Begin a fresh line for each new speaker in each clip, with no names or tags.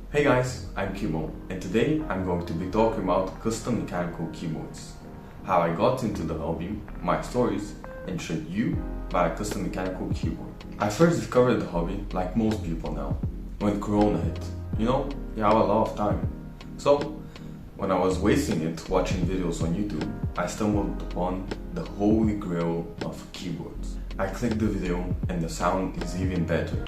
Hey guys, I'm Kimo, and today I'm going to be talking about custom mechanical keyboards. How I got into the hobby, my stories, and should you buy a custom mechanical keyboard? I first discovered the hobby, like most people now, when Corona hit. You have a lot of time. So, when I was wasting it watching videos on YouTube, I stumbled upon the holy grail of keyboards. I clicked the video and the sound is even better.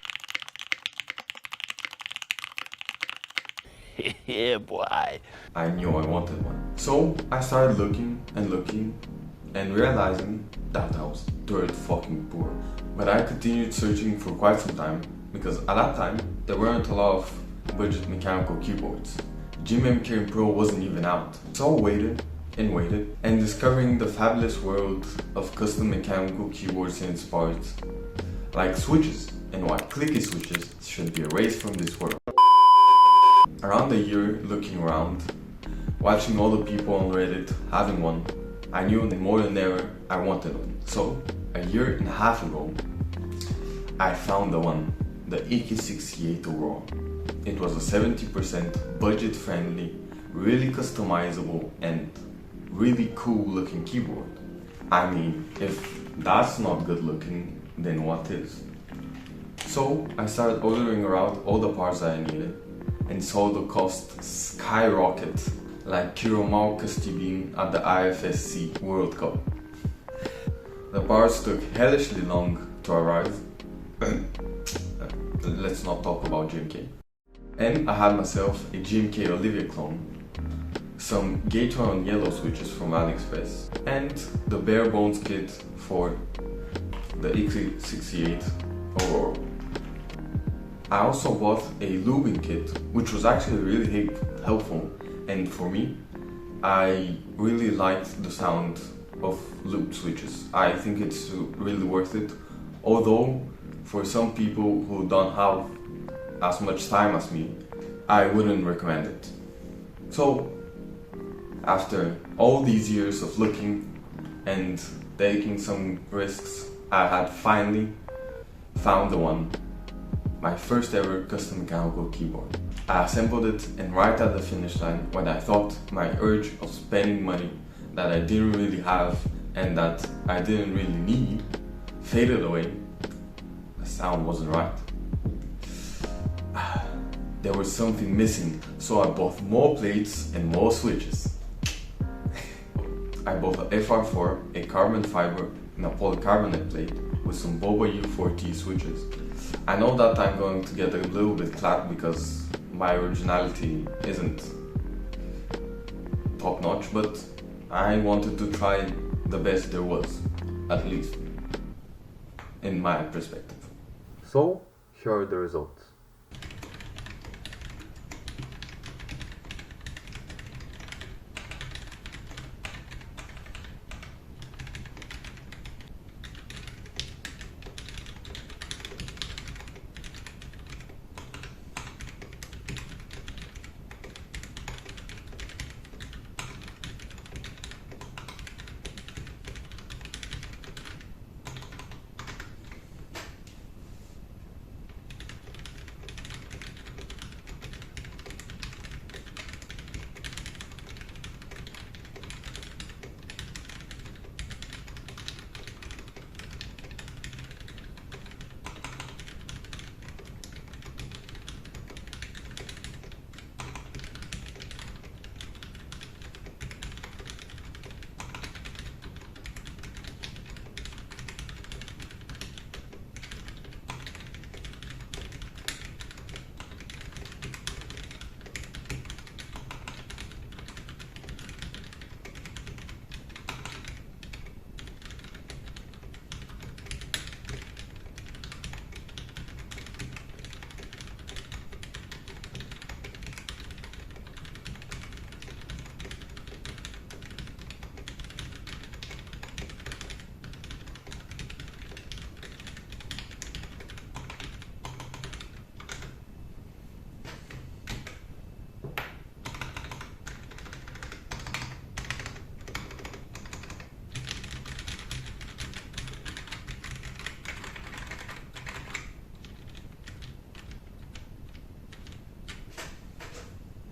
Yeah, boy.
I knew I wanted one. So I started looking and realizing that I was dirt fucking poor. But I continued searching for quite some time because at that time there weren't a lot of budget mechanical keyboards. GMM Pro wasn't even out. So I waited and discovering the fabulous world of custom mechanical keyboards and its parts, like switches and why clicky switches should be erased from this world. Around a year looking around, watching all the people on Reddit having one, I knew more than ever I wanted one. So, a year and a half ago, I found the one, the EK68 Aurora. It was a 70% budget friendly, really customizable and really cool looking keyboard. I mean, if that's not good looking, then what is? So, I started ordering around all the parts that I needed and saw the cost skyrocket like Kiromau Castibin at the IFSC World Cup. The parts took hellishly long to arrive. Let's not talk about GMK. And I had myself a GMK Olivia clone, some Gateron yellow switches from AliExpress, and the bare bones kit for the EK68 Aurora. I also bought a lubing kit, which was actually really helpful, and for me, I really liked the sound of lube switches. I think it's really worth it, although for some people who don't have as much time as me, I wouldn't recommend it. So, after all these years of looking and taking some risks, I had finally found the one. My first ever custom mechanical keyboard. I assembled it, and right at the finish line, when I thought my urge of spending money that I didn't really have and that I didn't really need faded away, the sound wasn't right. There was something missing, so I bought more plates and more switches. I bought a FR4, a carbon fiber, and a polycarbonate plate with some Boba U4T switches. I know that I'm going to get a little bit clapped because my originality isn't top notch, but I wanted to try the best there was, at least in my perspective. So, here are the results.